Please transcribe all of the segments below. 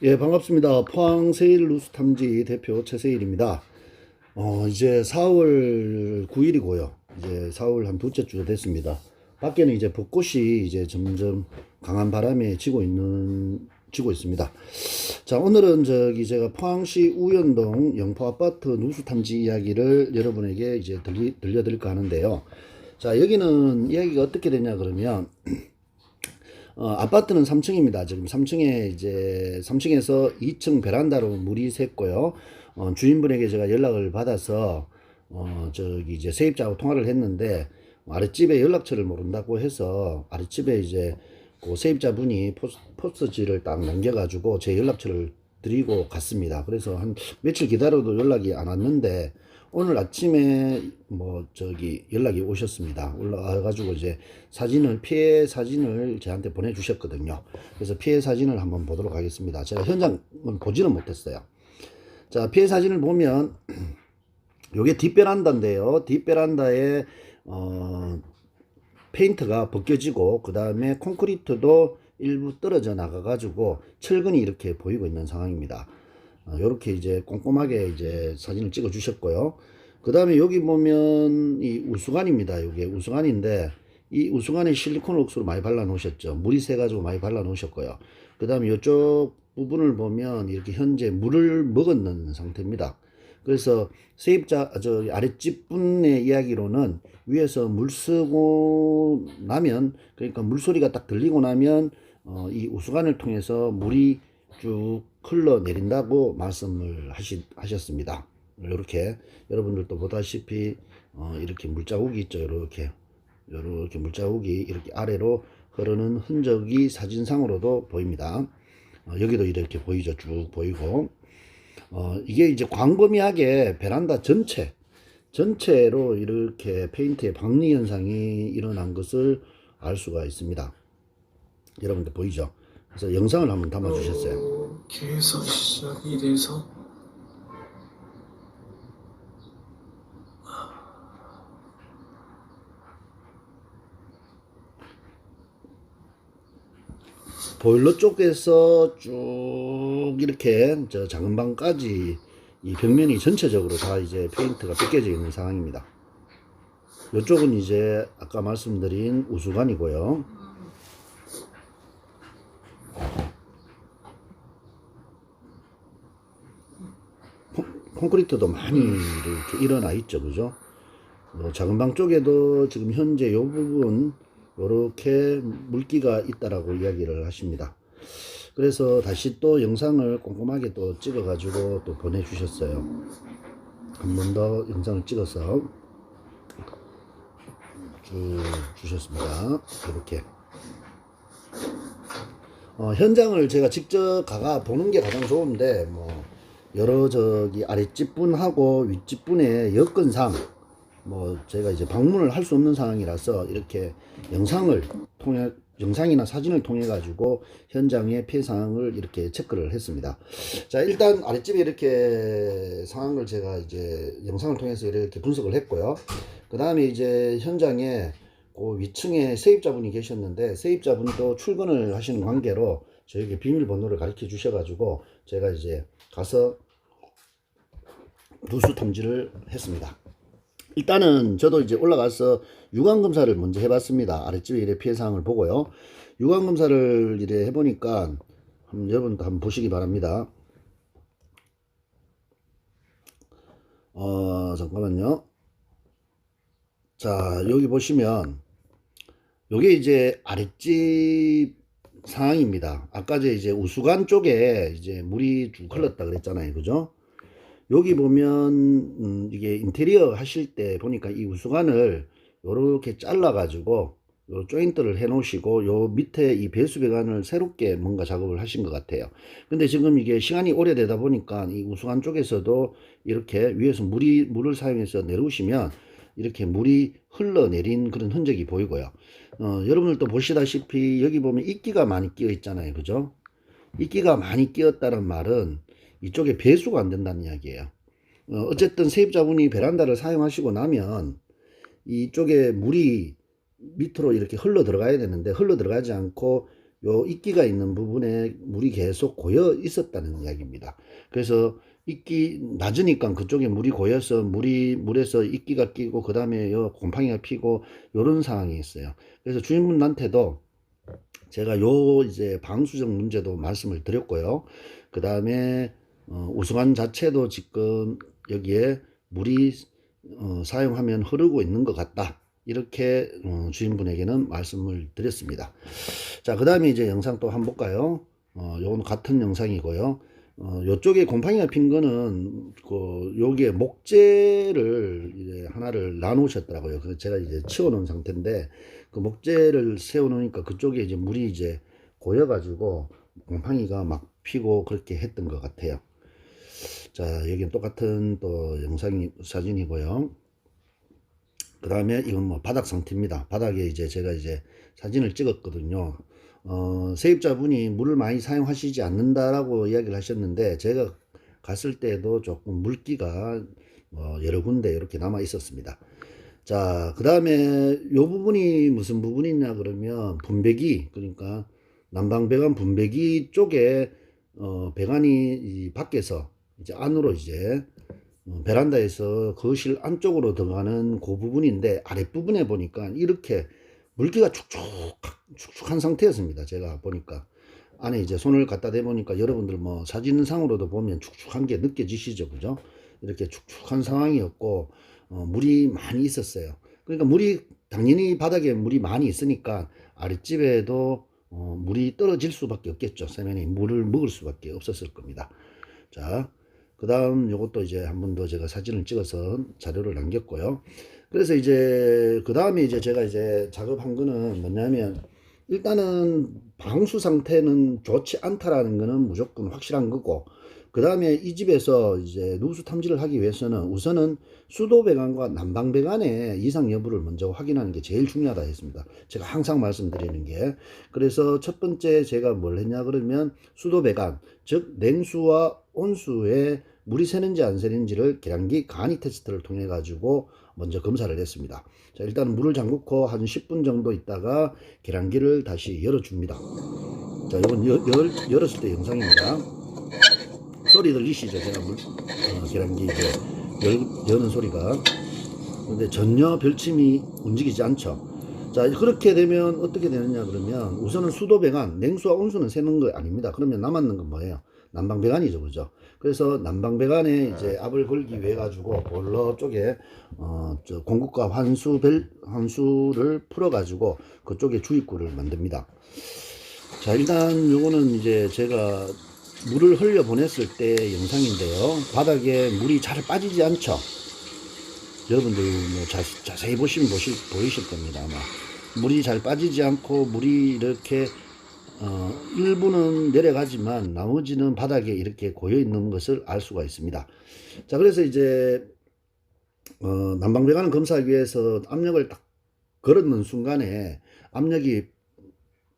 예, 반갑습니다. 포항 세일 누수 탐지 대표 최세일입니다. 이제 4월 9일이고요. 이제 4월 한 두째 주 됐습니다. 밖에는 이제 벚꽃이 이제 점점 강한 바람에 지고 있습니다. 자, 오늘은 제가 포항시 우연동 영포 아파트 누수 탐지 이야기를 여러분에게 이제 들려드릴까 하는데요. 자, 여기는 이야기가 어떻게 되냐 그러면 아파트는 3층입니다. 지금 3층에서 2층 베란다로 물이 샜고요. 주인분에게 제가 연락을 받아서, 이제 세입자하고 통화를 했는데, 아랫집에 연락처를 모른다고 해서, 아랫집에 이제, 그 세입자분이 포스트지를 딱 남겨가지고 제 연락처를 드리고 갔습니다. 그래서 한 며칠 기다려도 연락이 안 왔는데, 오늘 아침에 연락이 오셨습니다. 올라와가지고 이제 피해 사진을 저한테 보내주셨거든요. 그래서 피해 사진을 한번 보도록 하겠습니다. 제가 현장은 보지는 못했어요. 자, 피해 사진을 보면 요게 뒷베란다인데요. 뒷베란다에 페인트가 벗겨지고 그 다음에 콘크리트도 일부 떨어져 나가가지고 철근이 이렇게 보이고 있는 상황입니다. 요렇게 이제 꼼꼼하게 이제 사진을 찍어 주셨고요. 그 다음에 여기 보면 이 우수관입니다. 이게 우수관인데 이 우수관에 실리콘 옥수로 많이 발라 놓으셨죠. 물이 새 가지고 많이 발라 놓으셨고요. 그 다음에 이쪽 부분을 보면 이렇게 현재 물을 먹었는 상태입니다. 그래서 세입자 아랫집 분의 이야기로는 위에서 물 쓰고 나면, 그러니까 물소리가 딱 들리고 나면 이 우수관을 통해서 물이 쭉 흘러내린다고 말씀을 하셨습니다. 이렇게 여러분들도 보다시피 이렇게 물자국이 있죠. 이렇게 물자국이 이렇게 아래로 흐르는 흔적이 사진상으로도 보입니다. 여기도 이렇게 보이죠. 쭉 보이고 이게 이제 광범위하게 베란다 전체로 이렇게 페인트의 박리 현상이 일어난 것을 알 수가 있습니다. 여러분들 보이죠? 그래서 영상을 한번 담아 주셨어요. 계속 시작이 돼서 보일러 쪽에서 쭉 이렇게 저 작은 방까지 이 벽면이 전체적으로 다 이제 페인트가 벗겨져 있는 상황입니다. 이쪽은 이제 아까 말씀드린 우수관이고요. 콘크리트도 많이 이렇게 일어나 있죠. 그죠? 작은 방 쪽에도 지금 현재 이 부분 이렇게 물기가 있다라고 이야기를 하십니다. 그래서 다시 또 영상을 꼼꼼하게 또 찍어 가지고 또 보내주셨어요. 한 번 더 영상을 찍어서 쭉 주셨습니다. 이렇게 현장을 제가 직접 가가 보는 게 가장 좋은데 여러 아랫집 분하고 윗집 분의 여건상 제가 이제 방문을 할 수 없는 상황이라서 이렇게 영상이나 사진을 통해 가지고 현장의 피해 상황을 이렇게 체크를 했습니다. 자, 일단 아랫집에 이렇게 상황을 제가 이제 영상을 통해서 이렇게 분석을 했고요. 그 다음에 이제 현장에 그 위층에 세입자분이 계셨는데 세입자분도 출근을 하시는 관계로 저에게 비밀번호를 가르쳐 주셔가지고 제가 이제 가서 누수 탐지를 했습니다. 일단은 저도 이제 올라가서 유관검사를 먼저 해봤습니다. 아랫집에 이래 피해사항을 보고요. 유관검사를 이래 해보니까 여러분도 한번 보시기 바랍니다. 잠깐만요. 자, 여기 보시면 요게 이제 아랫집 상황입니다. 아까 이제 우수관 쪽에 이제 물이 쭉 흘렀다 그랬잖아요. 그죠? 여기 보면 이게 인테리어 하실 때 보니까 이 우수관을 요렇게 잘라 가지고 요 조인트를 해 놓으시고 요 밑에 이 배수 배관을 새롭게 뭔가 작업을 하신 것 같아요. 근데 지금 이게 시간이 오래되다 보니까 이 우수관 쪽에서도 이렇게 위에서 물을 사용해서 내려오시면 이렇게 물이 흘러내린 그런 흔적이 보이고요. 여러분들도 보시다시피 여기 보면 이끼가 많이 끼어 있잖아요. 그죠? 이끼가 많이 끼었다는 말은 이쪽에 배수가 안 된다는 이야기예요. 어쨌든 세입자분이 베란다를 사용하시고 나면 이쪽에 물이 밑으로 이렇게 흘러 들어가야 되는데 흘러 들어가지 않고 요 이끼가 있는 부분에 물이 계속 고여 있었다는 이야기입니다. 그래서 이끼 낮으니까 그쪽에 물이 고여서 물에서 이끼가 끼고 그 다음에 요 곰팡이가 피고 요런 상황이 있어요. 그래서 주인분한테도 제가 요 이제 방수적 문제도 말씀을 드렸고요. 그 다음에 우수관 자체도 지금 여기에 물이 사용하면 흐르고 있는 것 같다. 이렇게 주인분에게는 말씀을 드렸습니다. 자, 그 다음에 이제 영상 또 한번 볼까요? 요건 같은 영상이고요. 요쪽에 곰팡이가 핀 거는 여기에 목재를 이제 하나를 놔놓으셨더라고요. 그래서 제가 이제 치워놓은 상태인데 그 목재를 세워놓으니까 그쪽에 이제 물이 이제 고여가지고 곰팡이가 막 피고 그렇게 했던 것 같아요. 자, 여기는 똑같은 또 사진이고요. 그 다음에 이건 뭐 바닥 상태입니다. 바닥에 이제 제가 이제 사진을 찍었거든요. 세입자분이 물을 많이 사용하시지 않는다라고 이야기를 하셨는데 제가 갔을 때도 조금 물기가 여러 군데 이렇게 남아 있었습니다. 자, 그 다음에 요 부분이 무슨 부분이냐 그러면 분배기, 그러니까 난방배관 분배기 쪽에 배관이 이 밖에서 이제 안으로 이제 베란다에서 거실 안쪽으로 들어가는 그 부분인데 아랫부분에 보니까 이렇게 물기가 축축한 상태였습니다. 제가 보니까 안에 이제 손을 갖다 대보니까 여러분들 뭐 사진상으로도 보면 축축한 게 느껴지시죠, 그죠? 이렇게 축축한 상황이었고 물이 많이 있었어요. 그러니까 물이 당연히 바닥에 물이 많이 있으니까 아랫집에도 물이 떨어질 수밖에 없겠죠. 세면이 물을 먹을 수밖에 없었을 겁니다. 자, 그 다음 요것도 이제 한 번 더 제가 사진을 찍어서 자료를 남겼고요. 그래서 이제 그 다음에 이제 제가 이제 작업한 거는 뭐냐면 일단은 방수 상태는 좋지 않다라는 거는 무조건 확실한 거고, 그 다음에 이 집에서 이제 누수 탐지를 하기 위해서는 우선은 수도 배관과 난방 배관의 이상 여부를 먼저 확인하는 게 제일 중요하다 했습니다. 제가 항상 말씀드리는 게. 그래서 첫 번째 제가 뭘 했냐 그러면 수도 배관, 즉 냉수와 온수에 물이 새는지 안 새는지를 계량기 간이 테스트를 통해 가지고 먼저 검사를 했습니다. 자, 일단 물을 잠그고 한 10분 정도 있다가 계량기를 다시 열어줍니다. 자, 이건 열었을 때 영상입니다. 소리 들리시죠? 제가 계량기 이제 여는 소리가. 근데 전혀 별침이 움직이지 않죠. 자, 그렇게 되면 어떻게 되느냐 그러면 우선은 수도 배관, 냉수와 온수는 새는 거 아닙니다. 그러면 남았는 건 뭐예요? 난방 배관이죠, 그죠? 그래서 난방 배관에 이제 압을 걸기 위해 가지고 볼러 쪽에 저 공급과 환수를 풀어 가지고 그쪽에 주입구를 만듭니다. 자, 일단 요거는 이제 제가 물을 흘려 보냈을 때 영상인데요. 바닥에 물이 잘 빠지지 않죠. 여러분들 뭐 자세히 보시면 보이실 겁니다. 아마 물이 잘 빠지지 않고 물이 이렇게 일부는 내려가지만 나머지는 바닥에 이렇게 고여 있는 것을 알 수가 있습니다. 자, 그래서 이제 난방배관을 검사하기 위해서 압력을 딱 걸었는 순간에 압력이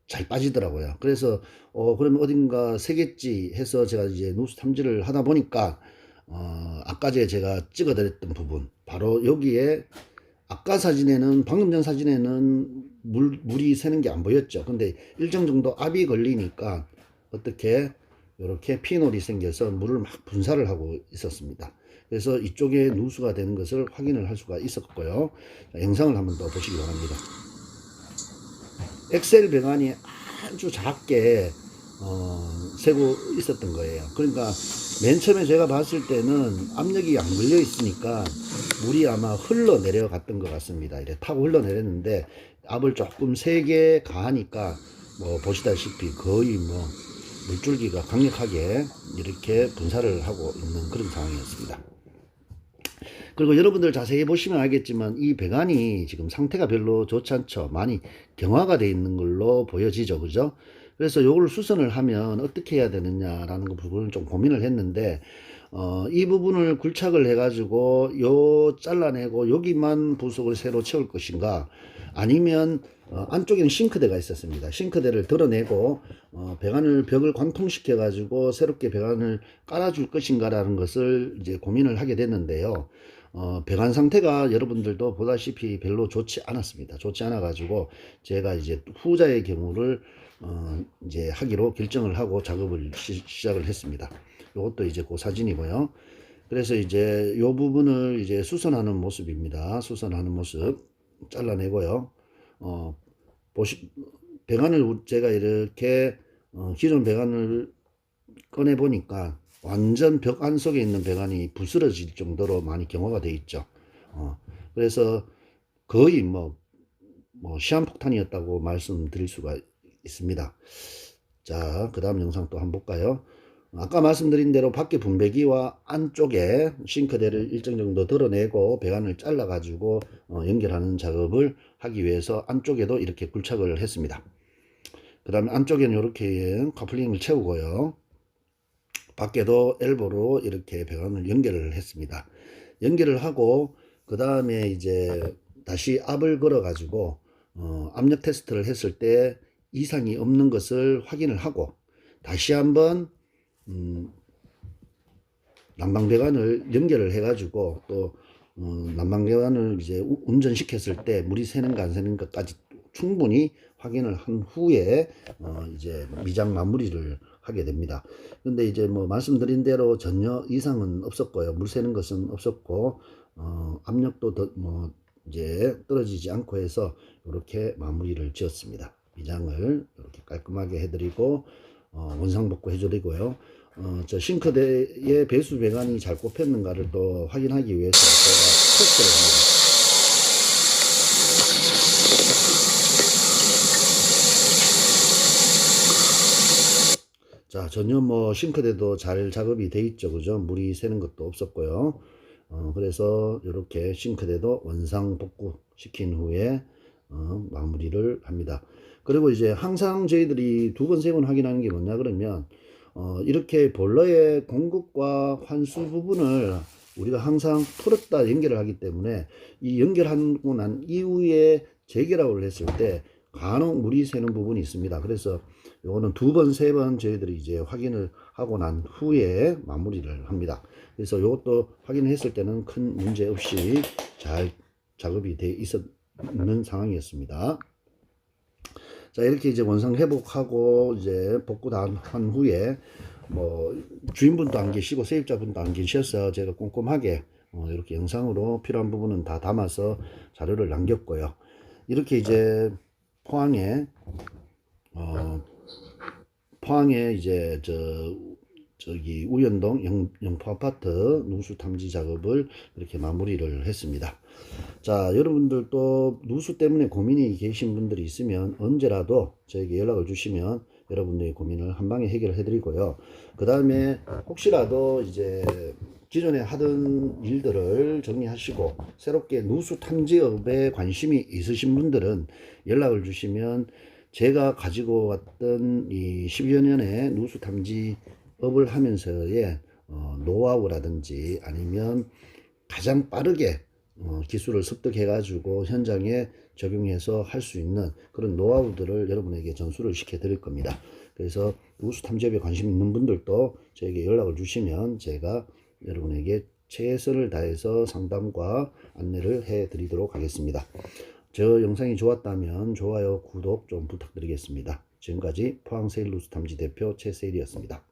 잘 빠지더라고요. 그래서 그러면 어딘가 새겠지 해서 제가 이제 누수 탐지를 하다 보니까 아까 제가 찍어드렸던 부분 바로 여기에 아까 사진에는 방금 전 사진에는 물이 새는 게 안 보였죠. 근데 일정 정도 압이 걸리니까 어떻게 이렇게 피놀이 생겨서 물을 막 분사를 하고 있었습니다. 그래서 이쪽에 누수가 되는 것을 확인을 할 수가 있었고요. 자, 영상을 한번 더 보시기 바랍니다. 엑셀 배관이 아주 작게 새고 있었던 거예요. 그러니까 맨 처음에 제가 봤을 때는 압력이 안 걸려 있으니까 물이 아마 흘러 내려갔던 것 같습니다. 이래 타고 흘러 내렸는데 압을 조금 세게 가하니까 뭐 보시다시피 거의 뭐 물줄기가 강력하게 이렇게 분사를 하고 있는 그런 상황이었습니다. 그리고 여러분들 자세히 보시면 알겠지만 이 배관이 지금 상태가 별로 좋지 않죠. 많이 경화가 되어 있는 걸로 보여지죠, 그죠? 그래서 요걸 수선을 하면 어떻게 해야 되느냐라는 부분을 좀 고민을 했는데 이 부분을 굴착을 해 가지고 잘라내고 여기만 부속을 새로 채울 것인가, 아니면 안쪽에는 싱크대가 있었습니다. 싱크대를 드러내고 벽을 관통시켜 가지고 새롭게 배관을 깔아줄 것인가라는 것을 이제 고민을 하게 됐는데요. 배관 상태가 여러분들도 보다시피 별로 좋지 않았습니다. 좋지 않아 가지고 제가 이제 후자의 경우를 이제 하기로 결정을 하고 작업을 시작을 했습니다. 이것도 이제 그 사진이고요. 그래서 이제 이 부분을 이제 수선하는 모습입니다. 수선하는 모습 잘라내고요. 배관을 제가 이렇게 기존 배관을 꺼내 보니까 완전 벽 안 속에 있는 배관이 부스러질 정도로 많이 경화가 되어 있죠. 그래서 거의 뭐 시한폭탄이었다고 말씀드릴 수가 있습니다. 자, 그 다음 영상 또 한번 볼까요? 아까 말씀드린 대로 밖에 분배기와 안쪽에 싱크대를 일정 정도 드러내고 배관을 잘라 가지고 연결하는 작업을 하기 위해서 안쪽에도 이렇게 굴착을 했습니다. 그 다음에 안쪽에는 이렇게 커플링을 채우고요. 밖에도 엘보로 이렇게 배관을 연결을 했습니다. 연결을 하고 그 다음에 이제 다시 압을 걸어 가지고 압력 테스트를 했을 때 이상이 없는 것을 확인을 하고 다시 한번 난방배관을 연결을 해 가지고 또 난방배관을 이제 운전시켰을 때 물이 새는가 안 새는 것까지 충분히 확인을 한 후에 이제 미장 마무리를 하게 됩니다. 근데 이제 뭐 말씀드린 대로 전혀 이상은 없었고요. 물 새는 것은 없었고 압력도 뭐 이제 떨어지지 않고 해서 이렇게 마무리를 지었습니다. 미장을 이렇게 깔끔하게 해드리고 원상복구 해드리고요. 저 싱크대의 배수 배관이 잘 꼽혔는가를 또 확인하기 위해서 제가 테스트를 합니다. 자, 전혀 뭐 싱크대도 잘 작업이 돼 있죠. 그죠? 물이 새는 것도 없었고요. 그래서 이렇게 싱크대도 원상 복구 시킨 후에 마무리를 합니다. 그리고 이제 항상 저희들이 두 번, 세 번 확인하는 게 뭐냐 그러면 이렇게 보일러의 공급과 환수 부분을 우리가 항상 풀었다 연결을 하기 때문에 이 연결하고 난 이후에 재결합을 했을 때 간혹 물이 새는 부분이 있습니다. 그래서 요거는 두 번, 세 번 저희들이 이제 확인을 하고 난 후에 마무리를 합니다. 그래서 이것도 확인을 했을 때는 큰 문제 없이 잘 작업이 돼 있었는 상황이었습니다. 자, 이렇게 이제 원상 회복하고 이제 복구 다 한 후에 뭐 주인분도 안 계시고 세입자분도 안 계셔서 제가 꼼꼼하게 이렇게 영상으로 필요한 부분은 다 담아서 자료를 남겼고요. 이렇게 이제 포항에 이제 저기 우연동 영포 아파트 누수 탐지 작업을 이렇게 마무리를 했습니다. 자, 여러분들도 누수 때문에 고민이 계신 분들이 있으면 언제라도 저에게 연락을 주시면 여러분들의 고민을 한 방에 해결해 드리고요. 그 다음에 혹시라도 이제 기존에 하던 일들을 정리하시고 새롭게 누수 탐지업에 관심이 있으신 분들은 연락을 주시면 제가 가지고 왔던 이 10여 년의 누수 탐지업을 하면서의 노하우라든지 아니면 가장 빠르게 기술을 습득해 가지고 현장에 적용해서 할 수 있는 그런 노하우들을 여러분에게 전수를 시켜 드릴 겁니다. 그래서 누수 탐지업에 관심 있는 분들도 저에게 연락을 주시면 제가 여러분에게 최선을 다해서 상담과 안내를 해 드리도록 하겠습니다. 저 영상이 좋았다면 좋아요, 구독 좀 부탁드리겠습니다. 지금까지 포항세일누수 탐지 대표 최세일이었습니다.